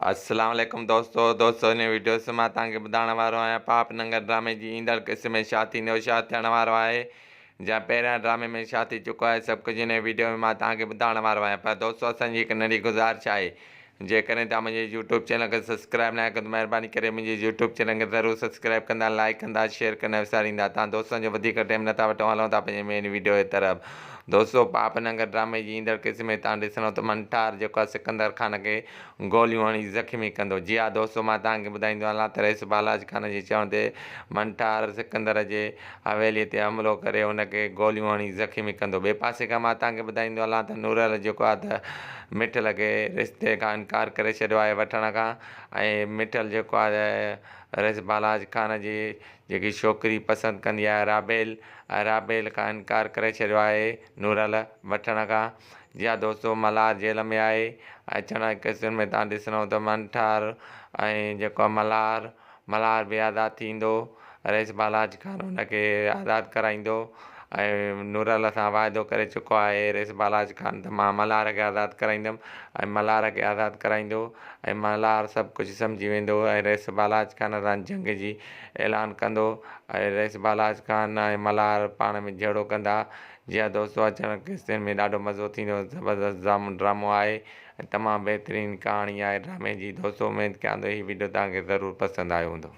अस्सलाम वालेकुम दोस्तों इन वीडियो से मां तव्हांखे ॿुधाइण वारो आहियां पाप नंगर ड्रामे जी ईंदड़ क़िस्त में छा थींदो छा थियण वारो आहे या पहिरियां ड्रामे में छा थी चुको आहे सभु कुझु इन वीडियो में मां तव्हांखे ॿुधाइण वारो आहियां। पर दोस्तों असांजी हिकु नंढी गुज़ारिश आहे, जेकॾहिं तव्हां मुंहिंजे यूट्यूब चैनल खे सब्सक्राइब न कयो त महिरबानी करे मुंहिंजे यूट्यूब चैनल खे ज़रूरु सब्सक्राइब कंदा, लाइक कंदा, शेयर कंदा विसारींदा। तव्हां दोस्तनि जो वधीक टाइम नथा वठूं, हलूं था पंहिंजे मेन वीडियो जे तरफ़। दोस्तों पाप नंगर ड्रामे जी ईंदड़ क़िस्त में तव्हां ॾिसंदव त मंठार जेको आहे सिकंदर ख़ान खे गोलियूं हणी ज़ख़्मी कंदो। जी हा दोस्तों, मां तव्हांखे ॿुधाईंदो हलां त रईस बालाजी ख़ान जे चवण ते मंठार सिकंदर जे हवेलीअ ते हमिलो करे हुनखे गोलियूं हणी ज़ख़्मी कंदो। ॿिए पासे खां मां तव्हांखे ॿुधाईंदो हलां त नूरल जेको आहे त मिठल खे रिश्ते खां इनकार करे छॾियो आहे वठण खां, ऐं मिठल जेको आहे रईस बालाजी ख़ान जी जेकी छोकिरी पसंदि कंदी आहे राबेल खां इनकार करे छॾियो आहे नूरल वठण खां। जी हा दोस्तों, मल्हार जेल में आहे। अचण क़िस्तनि में तव्हां ॾिसंदव त मंठार ऐं जेको आहे मल्हार बि आज़ादु थींदो। रईस बालाजी ख़ान हुनखे आज़ादु कराईंदो ऐं नूरल सां वाइदो करे चुको आहे रईस बालाजी ख़ान त मां मल्हार खे आज़ादु कराईंदुमि, ऐं मल्हार खे आज़ादु कराईंदो ऐं मल्हार सभु कुझु सम्झी वेंदो ऐं रईस बालाजी ख़ान सां जंग जी ऐलान कंदो ऐं रईस बालाजी ख़ान ऐं मल्हार पाण में जहिड़ो कंदा। जी हा दोस्तों, अचण क़िस्तनि में ॾाढो मज़ो थींदो, ज़बरदस्त ड्रामो आहे ऐं तमामु बहितरीनु कहाणी आहे ड्रामे जी। दोस्तों उमेदु कयां थो हीअ वीडियो तव्हांखे ज़रूरु पसंदि आयो हूंदो।